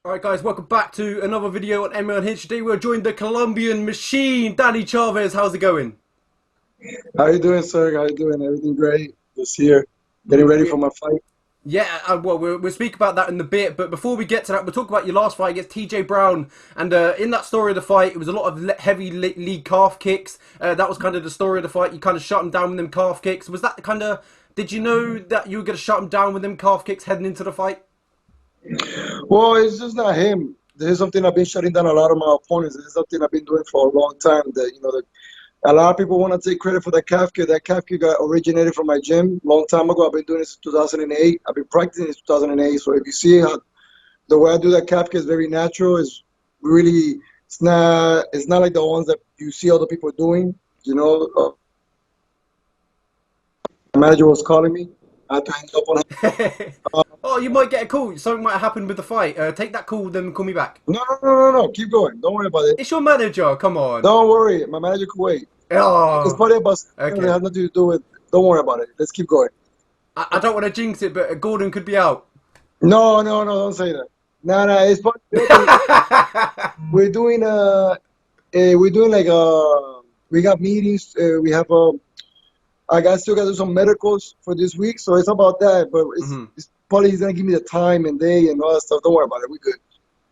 Alright guys, welcome back to another video on MMA.I. Today we're joined the Colombian machine, Danny Chavez. How's it going? How you doing, sir? How you doing? Everything great this year? Getting ready for We, my fight. yeah, well, we'll speak about that in a bit, but before we get to that, we'll talk about your last fight against TJ Brown. And in that story of the fight, it was a lot of heavy lead calf kicks. That was kind of the story of the fight. You kind of shut him down with them calf kicks. Was that the kind of... Did you know that you were going to shut him down with them calf kicks heading into the fight? Well, it's just not him. This is something I've been shutting down a lot of my opponents. This is something I've been doing for a long time. A lot of people want to take credit for that calf kick. That calf kick got originated from my gym long time ago. I've been doing this since 2008. I've been practicing since 2008. So if you see how the way I do that calf kick is very natural. It's really it's not like the ones that you see other people doing. My manager was calling me. I had to hang up on him. Oh, you might get a call. Something might have happened with the fight. Take that call, then call me back. No, no, no, no, no. Keep going. Don't worry about it. It's your manager. Come on. Don't worry. My manager could wait. It's Oh, probably about something that okay. has nothing to do with. Don't worry about it. Let's keep going. I don't want to jinx it, but Gordon could be out. No, no, no. Don't say that. No, no. It's probably we're doing we're doing like we got meetings. We have I got still got to do some medicals for this week, so it's about that. But Mhm. it's probably he's gonna give me the time and day and all that stuff. Don't worry about it. We good.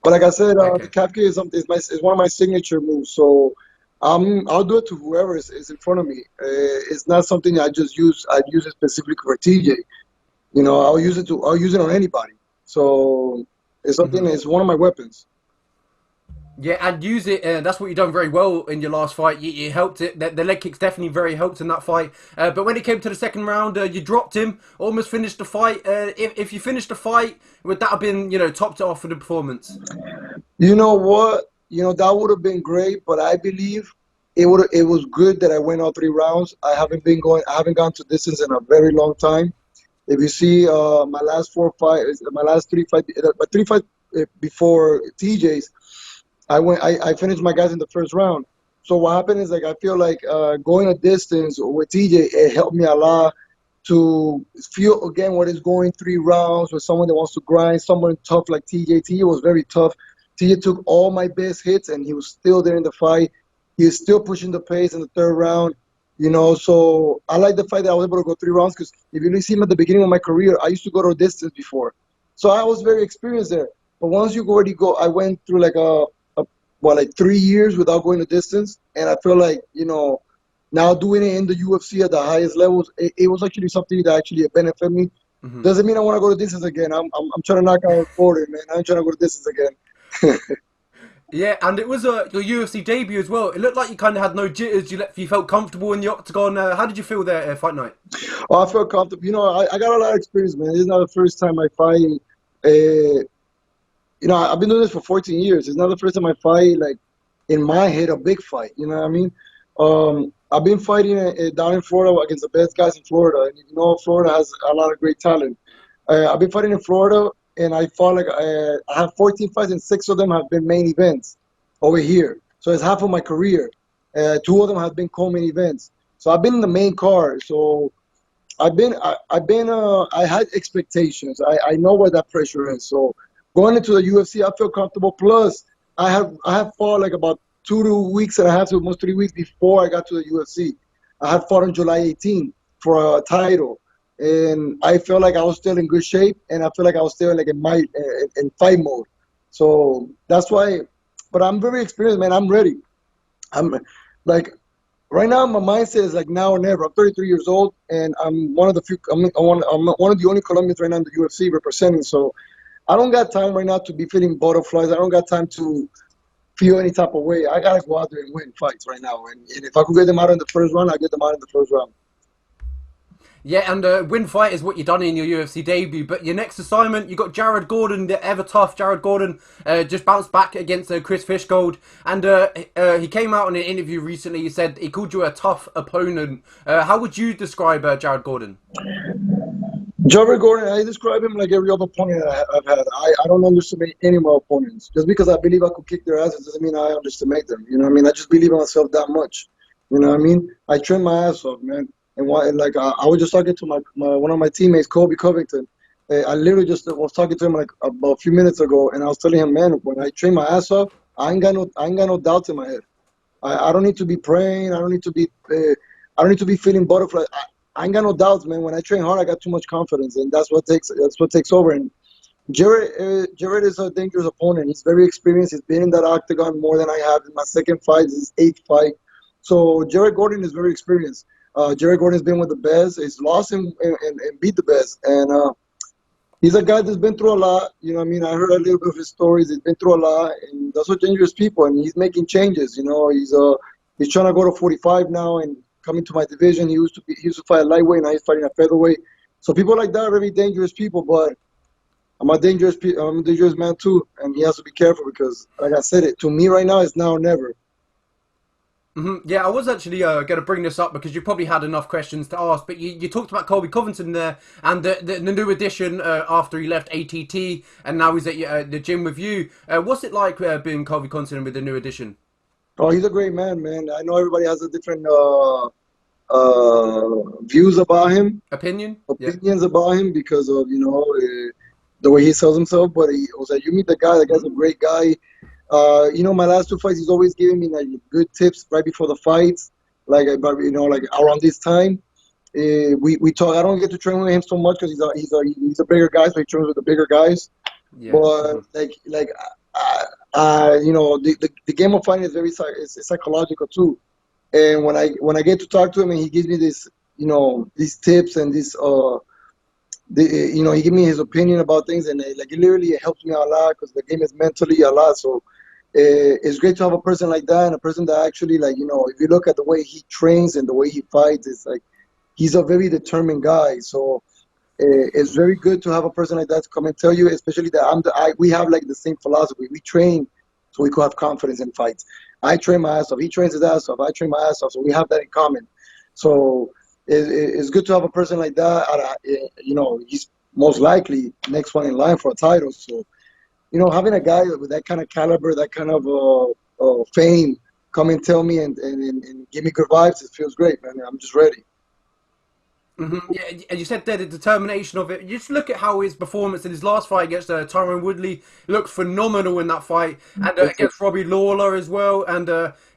But like I said, the Okay. cap kick is something. It's one of my signature moves. So I'll do it to whoever is in front of me. It's not something I just use. I use it specifically for TJ. I'll use it on anybody. So it's something. Mhm. It's one of my weapons. Yeah, and use it. That's what you done very well in your last fight. You helped it. The leg kicks definitely very helped in that fight. But when it came to the second round, you dropped him. Almost finished the fight. If you finished the fight, would that have been topped it off for the performance? You know what? That would have been great, but I believe it was good that I went all 3 rounds. I haven't gone to distance in a very long time. If you see my last 4 fights, my last 3 fights, my 3 fights before TJ's, I finished my guys in the first round. So what happened is like I feel like going a distance with TJ, it helped me a lot to feel again what is going 3 rounds with someone that wants to grind, someone tough like TJ. TJ was very tough. TJ took all my best hits and he was still there in the fight. He is still pushing the pace in the third round. So I like the fact that I was able to go 3 rounds because if you really see him at the beginning of my career, I used to go to a distance before. So I was very experienced there. But once you already go, I went through like 3 years without going to distance. And I feel like, now doing it in the UFC at the highest levels, it was actually something that actually benefited me. Mhm. Doesn't mean I want to go to distance again. I'm trying to knock out Gordon, man. I'm trying to go to distance again. Yeah, and it was your UFC debut as well. It looked like you kind of had no jitters. You felt comfortable in the octagon. How did you feel there fight night? Oh, I feel comfortable. I got a lot of experience, man. This is not the first time I fight. Uh, I've been doing this for 14 years. It's not the first time I fight, like, in my head, a big fight. You know what I mean? I've been fighting down in Florida against the best guys in Florida. And Florida has a lot of great talent. I've been fighting in Florida, and I fought I have 14 fights, and 6 of them have been main events over here. So it's half of my career. 2 of them have been co-main events. So I've been in the main card. So I had expectations. I know what that pressure is. So going into the UFC, I feel comfortable. Plus, I have fought like about 2 weeks and a half to almost 3 weeks before I got to the UFC. I had fought on July 18th for a title, and I felt like I was still in good shape, and I feel like I was still like in fight mode. So that's why. But I'm very experienced, man. I'm ready. I'm like right now, my mindset is like now or never. I'm 33 years old, and I'm one of the few. I'm one of the only Colombians right now in the UFC representing. So I don't got time right now to be feeling butterflies. I don't got time to feel any type of way. I gotta go out there and win fights right now. And if I could get them out in the first round, I get them out in the first round. Yeah, and win fight is what you done in your UFC debut. But your next assignment, you got Jared Gordon, the ever tough Jared Gordon, just bounced back against Chris Fishgold, and he came out in an interview recently. He said he called you a tough opponent. How would you describe Jared Gordon? Jabber Gordon, I describe him like every other opponent I've had. I don't underestimate any of my opponents. Just because I believe I could kick their asses doesn't mean I underestimate them. You know what I mean? I just believe in myself that much. You know what I mean? I train my ass off, man. And like I was just talking to my one of my teammates, Colby Covington. I literally just was talking to him like about a few minutes ago, and I was telling him, man, when I train my ass off, I ain't got no doubts in my head. I don't need to be praying. I don't need to be feeling butterflies. I ain't got no doubts, man. When I train hard, I got too much confidence, and that's what takes over. And Jared is a dangerous opponent. He's very experienced. He's been in that octagon more than I have. In my second fight, this is his eighth fight. So Jared Gordon is very experienced. Jared Gordon's been with the best. He's lost and beat the best. And he's a guy that's been through a lot. You know what I mean? I heard a little bit of his stories. He's been through a lot, and those are dangerous people. And he's making changes. You know, he's trying to go to 45 now and coming to my division. He used to fight at lightweight, now he's fighting at featherweight. So people like that are very dangerous people. But I'm a dangerous man too, and he has to be careful because, like I said, it to me right now it's now or never. Yeah, I was actually going to bring this up because you probably had enough questions to ask, but you talked about Colby Covington there and the new addition after he left ATT and now he's at the gym with you. What's it like being Colby Covington with the new addition? Oh, he's a great man, man. I know everybody has a different views about him, Opinion? Yeah. opinions about him because of the way he sells himself. But he was like, you meet the guy. The guy's a great guy. My last two fights, he's always giving me like good tips right before the fights, like about like around this time. We talk. I don't get to train with him so much because he's a bigger guy, so he trains with the bigger guys. Yeah. But the game of fighting is it's psychological too. And when I get to talk to him and he gives me this these tips and he give me his opinion about things, and it literally helps me a lot because the game is mentally a lot. So it's great to have a person like that, and a person that actually if you look at the way he trains and the way he fights, it's like he's a very determined guy. So it's very good to have a person like that to come and tell you, especially that we have like the same philosophy. We train so we could have confidence in fights. I train my ass off. He trains his ass off. I train my ass off. So we have that in common. So it's good to have a person like that. He's most likely next one in line for a title. So, having a guy with that kind of caliber, that kind of fame, come and tell me and give me good vibes, it feels great, man. I'm just ready. Yeah, and you said there the determination of it. You just look at how his performance in his last fight against Tyron Woodley looked phenomenal in that fight, and against Robbie Lawler as well. And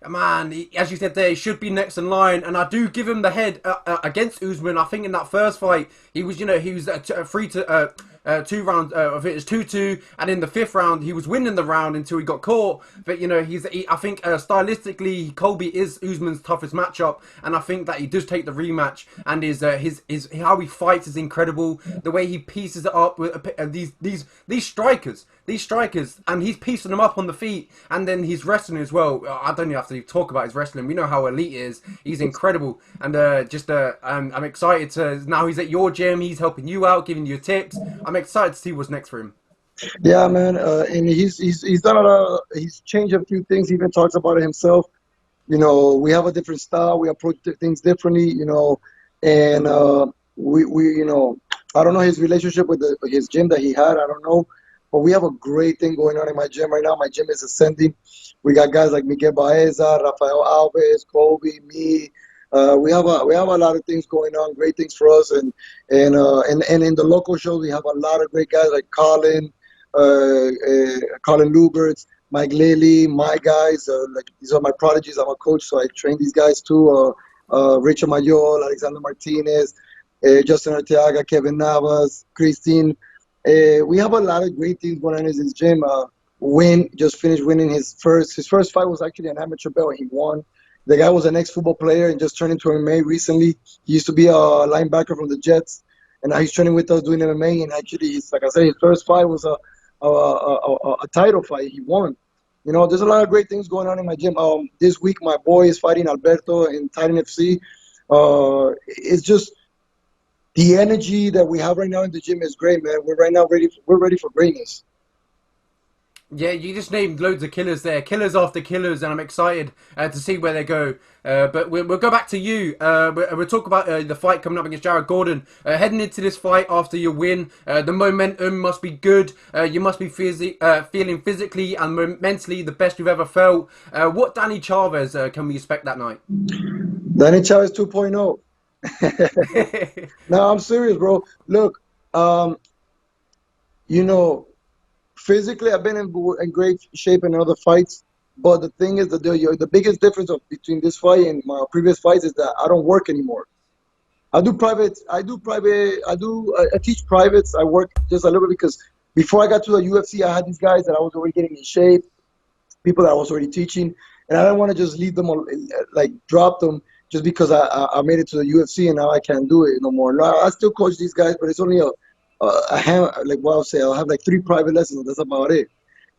man, as you said there, he should be next in line. And I do give him the head against Usman. I think in that first fight, he was free to 2 rounds. I think it was 2-2, and in the fifth round, he was winning the round until he got caught. But I think stylistically, Colby is Usman's toughest matchup, and I think that he does take the rematch. And his how he fights is incredible. The way he pieces it up with these strikers, and he's piecing them up on the feet, and then he's wrestling as well. I don't even have to talk about his wrestling. We know how elite he is. He's incredible, and I'm excited to now he's at your gym. He's helping you out, giving you tips. I'm excited to see what's next for him. Yeah, man, and he's done a lot. He's changed a few things. He even talks about it himself. We have a different style. We approach things differently. And I don't know his relationship with his gym that he had. I don't know, but we have a great thing going on in my gym right now. My gym is ascending. We got guys like Miguel Baeza, Rafael Alves, Colby, me. We have a lot of things going on, great things for us, and in the local shows we have a lot of great guys like Colin Luberts, Mike Lilly, my guys. These are my prodigies. I'm a coach, so I train these guys too. Richard Mayol, Alexander Martinez, Justin Arteaga, Kevin Navas, Christine. We have a lot of great things going on in his gym. Win just finished winning his first fight was actually an amateur belt. He won. The guy was an ex-football player and just turned into MMA recently. He used to be a linebacker from the Jets, and now he's training with us doing MMA. And actually, like I said, his first fight was a title fight. He won. There's a lot of great things going on in my gym. This week, my boy is fighting Alberto in Titan FC. It's just the energy that we have right now in the gym is great, man. We're right now we're ready for greatness. Yeah, you just named loads of killers there, killers after killers, and I'm excited to see where they go. But we'll go back to you. We'll talk about the fight coming up against Jared Gordon. Heading into this fight after your win, the momentum must be good. You must be feeling physically and mentally the best you've ever felt. What Danny Chavez can we expect that night? Danny Chavez 2.0. No, I'm serious, bro. Look, you know, physically, I've been in great shape in other fights. But the thing is that the biggest difference between this fight and my previous fights is that I don't work anymore. I do private. I do private. I teach privates. I work just a little bit because before I got to the UFC, I had these guys that I was already getting in shape, people that I was already teaching, and I don't want to just leave them like drop them just because I made it to the UFC and now I can't do it no more. No, I still coach these guys, but it's only a hand, like what I'll say. I'll have like 3 private lessons. That's about it.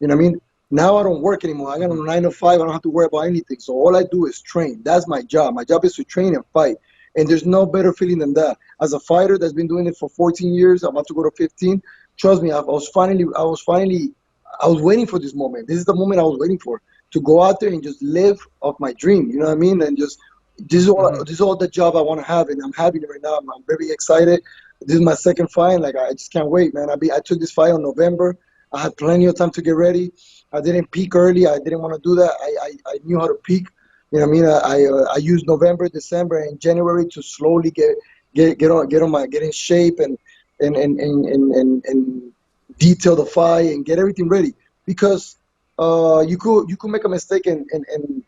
You know what I mean? Now I don't work anymore. I got a Hmm. 9 to 5. I don't have to worry about anything. So all I do is train. That's my job. My job is to train and fight. And there's no better feeling than that. As a fighter that's been doing it for 14 years, I'm about to go to 15. Trust me, I was waiting for this moment. This is the moment I was waiting for, to go out there and just live off my dream. You know what I mean? And just Hmm. this is all the job I want to have, and I'm having it right now. I'm very excited. This is my second fight. Like I just can't wait, man. I took this fight on November. I had plenty of time to get ready. I didn't peak early. I didn't want to do that. I knew how to peak. You know what I mean? I used November, December, and January to slowly get in shape and detail the fight and get everything ready because you could make a mistake and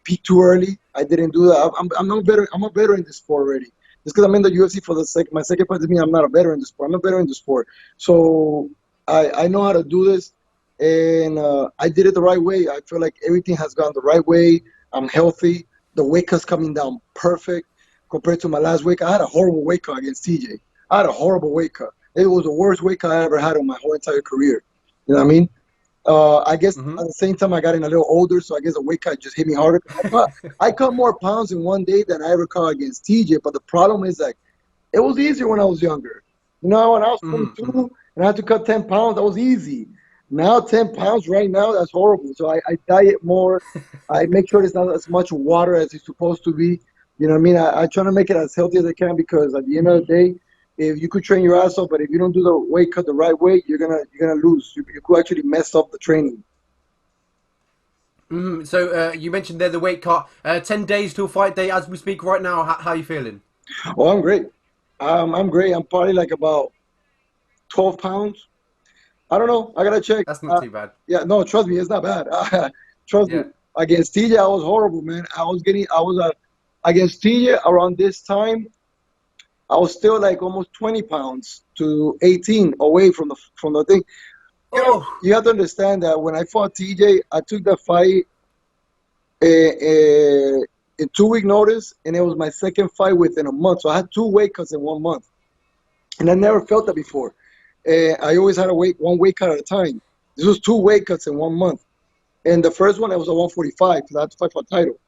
peak too early. I didn't do that. I'm not better. I'm a veteran in this sport already. Just because I'm in the UFC for my second fight doesn't mean I'm not a veteran in the sport. I'm a veteran in the sport. So I know how to do this, and I did it the right way. I feel like everything has gone the right way. I'm healthy. The weight cut's coming down perfect compared to my last weight cut. I had a horrible weight cut against TJ. I had a horrible weight cut. It was the worst weight cut I ever had in my whole entire career. You know what I mean? I guess Hmm. at the same time I got in a little older, so I guess the weight cut just hit me harder. I cut more pounds in one day than I ever cut against TJ. But the problem is like it was easier when I was younger. You know, when I was Hmm. 22 and I had to cut 10 pounds, that was easy. Now 10 pounds right now, that's horrible. So I diet more. I make sure it's not as much water as it's supposed to be. You know what I mean? I try to make it as healthy as I can because at the end of the day, if you could train your ass off, but if you don't do the weight cut the right way, you're gonna lose. You could actually mess up the training. Hmm. So you mentioned there the weight cut. 10 days till fight day as we speak right now. How you feeling? Oh, I'm great. I'm great. I'm probably like about 12 pounds. I don't know. I gotta check. That's not too bad. Yeah, no, trust me, it's not bad. Trust me. Yeah. Against TJ, I was horrible, man. I was against TJ around this time. I was still like almost 20 pounds to 18 away from the thing. Oh. You have to understand that when I fought TJ, I took the fight in 2 week notice, and it was my second fight within a month. So I had two weight cuts in 1 month, and I never felt that before. I always had one weight cut at a time. This was two weight cuts in 1 month. And the first one, I was a 145 because I had to fight for a title.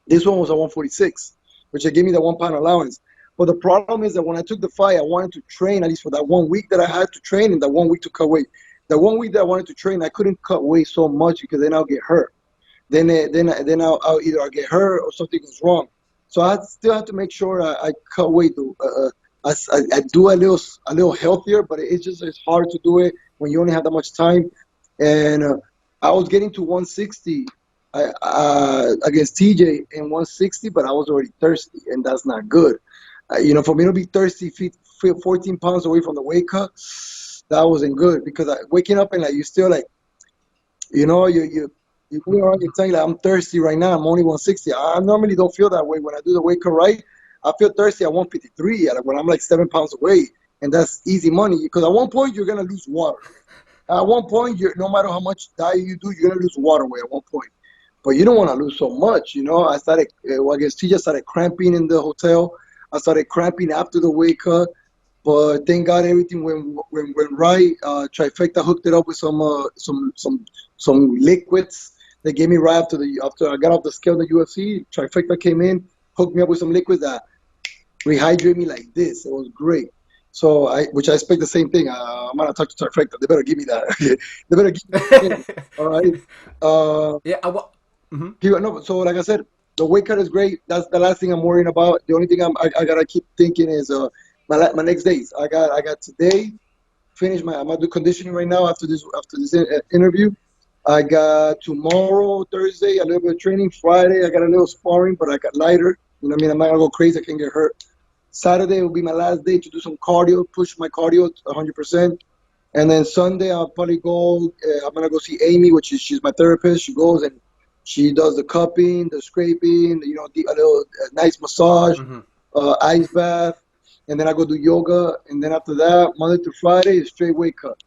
This one was a 146, which gave me the 1 pound allowance. But the problem is that when I took the fight, I wanted to train at least for that 1 week that I had to train and that 1 week to cut weight. The 1 week that I wanted to train, I couldn't cut weight so much because then I'll get hurt. Then I'll either I'll get hurt or something goes wrong. So I still have to make sure I cut weight. I do a little healthier, but it's hard to do it when you only have that much time. And I was getting to 160 against TJ in 160, but I was already thirsty, and that's not good. For me to be thirsty, 14 pounds away from the weight cut, that wasn't good because waking up and like you still like you go around and tell like I'm thirsty right now. I'm only 160. I normally don't feel that way when I do the weight cut right. I feel thirsty at 153 when I'm like 7 pounds away, and that's easy money because at one point you're gonna lose water. At one point, no matter how much diet you do, you're gonna lose water weight at one point. But you don't want to lose so much. I started. Well, I guess TJ started cramping in the hotel. I started cramping after the weight cut. But thank God everything went right. Trifecta hooked it up with some liquids. They gave me right after I got off the scale in the UFC. Trifecta came in, hooked me up with some liquids that rehydrate me like this. It was great. So which I expect the same thing. I'm gonna talk to Trifecta. They better give me that. They better give me that. All right. Uh, Yeah. Mhm. no, so like I said, the weight cut is great. That's the last thing I'm worrying about. The only thing I gotta keep thinking is my next days. I got today. I'm gonna do conditioning right now after this interview. I got tomorrow, Thursday, a little bit of training. Friday, I got a little sparring, but I got lighter. You know what I mean? I'm not gonna go crazy. I can get hurt. Saturday will be my last day to do some cardio, push my cardio to 100%. And then Sunday, I'll probably go. I'm gonna go see Amy, which is she's my therapist. She goes and she does the cupping, the scraping, a little nice massage, Hmm. ice bath, and then I go do yoga. And then after that, Monday to Friday is straight weight cut.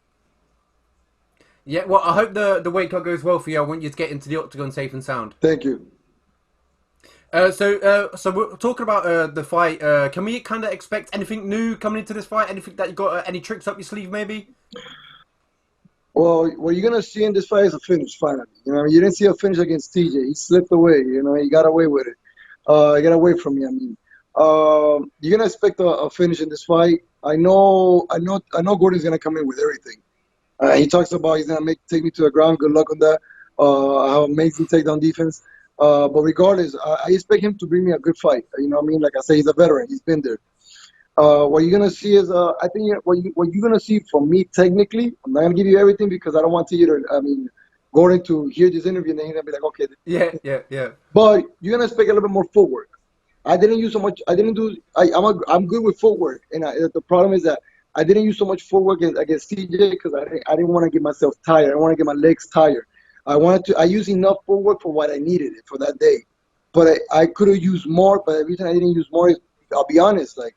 Yeah, well, I hope the weight cut goes well for you. I want you to get into the octagon safe and sound. Thank you. So we're talking about the fight. Can we kind of expect anything new coming into this fight? Anything that you got? Any tricks up your sleeve, maybe? Well, what you're gonna see in this fight is a finish. Finally, you didn't see a finish against TJ. He slipped away. He got away with it. He got away from me. I mean, you're gonna expect a finish in this fight. I know. Gordon's gonna come in with everything. He talks about he's gonna take me to the ground. Good luck on that. I have amazing takedown defense. But regardless, I expect him to bring me a good fight. You know what I mean? Like I say, he's a veteran. He's been there. What you're gonna see is, I think what you're gonna see from me technically. I'm not gonna give you everything because I don't want you to. I mean, Gordon to hear this interview and then he's gonna be like, okay. Yeah, yeah, yeah. But you're gonna expect a little bit more footwork. I didn't use so much. I didn't do. I'm good with footwork, and the problem is that I didn't use so much footwork against TJ because I didn't want to get myself tired. I didn't want to get my legs tired. I used enough footwork for what I needed for that day, but I could have used more. But the reason I didn't use more is, I'll be honest, like,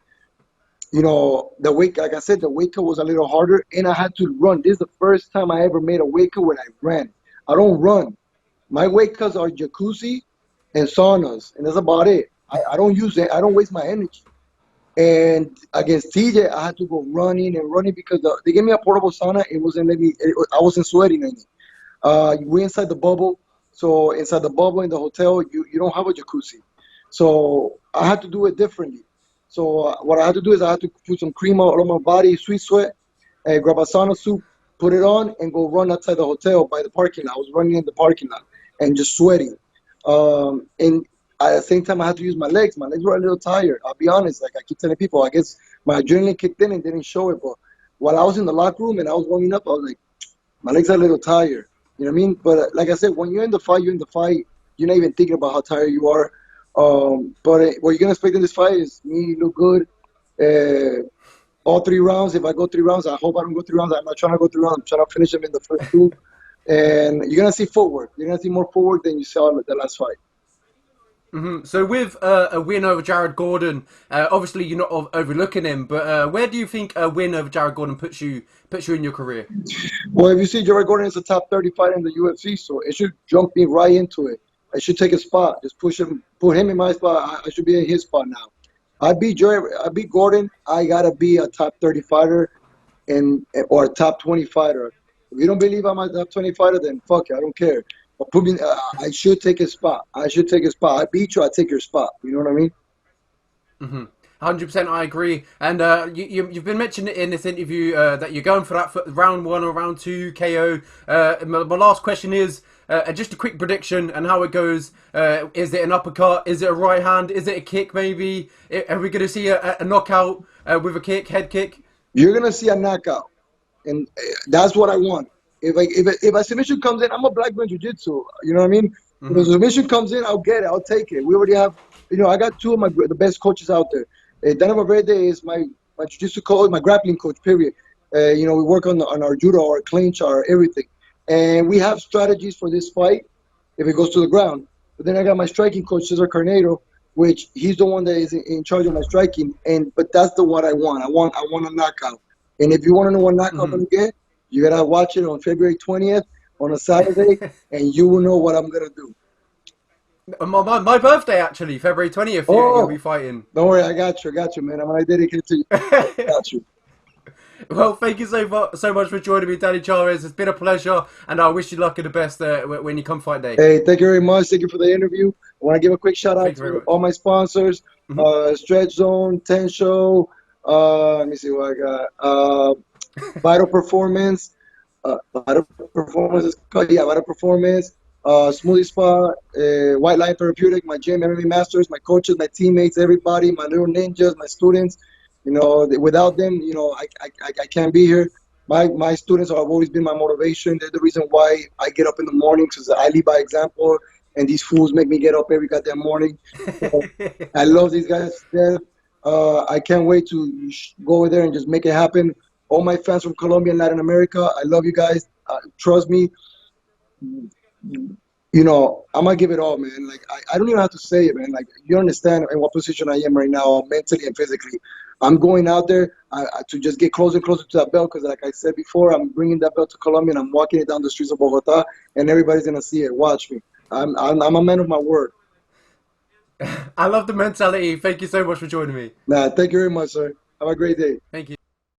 the weight, like I said, the weight cut was a little harder, and I had to run. This is the first time I ever made a weight cut when I ran. I don't run. My weight cuts are jacuzzi and saunas, and that's about it. I don't use it. I don't waste my energy. And against TJ, I had to go running and running because they gave me a portable sauna. It wasn't let me. I wasn't sweating in it. We inside the bubble, so inside the bubble in the hotel, you don't have a jacuzzi. So I had to do it differently. So what I had to do is I had to put some cream all on my body, sweet sweat, and grab a sauna suit, put it on, and go run outside the hotel by the parking lot. I was running in the parking lot and just sweating. And at the same time, I had to use my legs. My legs were a little tired. I'll be honest. Like I keep telling people, I guess my adrenaline kicked in and didn't show it. But while I was in the locker room and I was warming up, I was like, my legs are a little tired. You know what I mean? But like I said, when you're in the fight, you're in the fight. You're not even thinking about how tired you are. But what you're gonna expect in this fight is me look good. All 3 rounds. If I go 3 rounds, I hope I don't go 3 rounds. I'm not trying to go 3 rounds. I'm trying to finish them in the first two. And you're gonna see footwork. You're gonna see more footwork than you saw the last fight. So with a win over Jared Gordon, obviously you're not overlooking him, but where do you think a win over Jared Gordon puts you in your career? Well, if you see Jared Gordon is a top 30 fighter in the UFC, so it should jump me right into it. I should take a spot. Just push him, put him in my spot. I should be in his spot now. I beat Gordon. I gotta be a top 30 fighter or a top 20 fighter. If you don't believe I'm a top 20 fighter, then fuck it. I don't care. But put me. I should take a spot. I should take a spot. I beat you. I take your spot. You know what I mean? 100%, I agree. And you've been mentioning it in this interview that you're going for that for round one or round two KO. My last question is just a quick prediction and how it goes. Is it an uppercut? Is it a right hand? Is it a kick? Maybe are we going to see a knockout with a kick, head kick? You're gonna see a knockout, and that's what I want. If a submission comes in, I'm a black belt jiu-jitsu. You know what I mean? If a submission comes in, I'll get it. I'll take it. We already have, I got two of the best coaches out there. Dana Valverde is my jiu-jitsu coach, my grappling coach. Period. We work on our judo, our clinch, our everything, and we have strategies for this fight if it goes to the ground. But then I got my striking coach, Cesar Carneiro, which he's the one that is in charge of my striking. But that's the one I want. I want a knockout. And if you want to know what knockout I'm gonna get, you gotta watch it on February 20th on a Saturday, and you will know what I'm gonna do. My birthday actually, February 20th. You'll be Oh, fighting. don't worry, I got you, man. I'm gonna dedicate it to you. I got you. Well, thank you so much for joining me, Danny Chavez. It's been a pleasure, and I wish you luck and the best when you come fight day. Hey, thank you very much. Thank you for the interview. I want to give a quick shout out Thank you very to all much. my sponsors, Stretch Zone, Ten Show. Let me see what I got. Vital Performance. Vital Performance is called, yeah, Vital Performance. Smoothie Spa, White Line Therapeutic, my gym, MMA Masters, my coaches, my teammates, everybody, my little ninjas, my students. Without them, I can't be here. My students have always been my motivation. They're the reason why I get up in the morning because I lead by example, and these fools make me get up every goddamn morning. So I love these guys to death. I can't wait to go over there and just make it happen. all my fans from Colombia and Latin America. I love you guys. Trust me, I'm gonna give it all, man. Like I don't even have to say it, man. Like you understand in what position I am right now, mentally and physically. I'm going out there to just get closer and closer to that belt because, like I said before, I'm bringing that belt to Colombia and I'm walking it down the streets of Bogota, and everybody's gonna see it. Watch me. I'm a man of my word. I love the mentality. Thank you so much for joining me. Nah, thank you very much, sir. Have a great day. Thank you.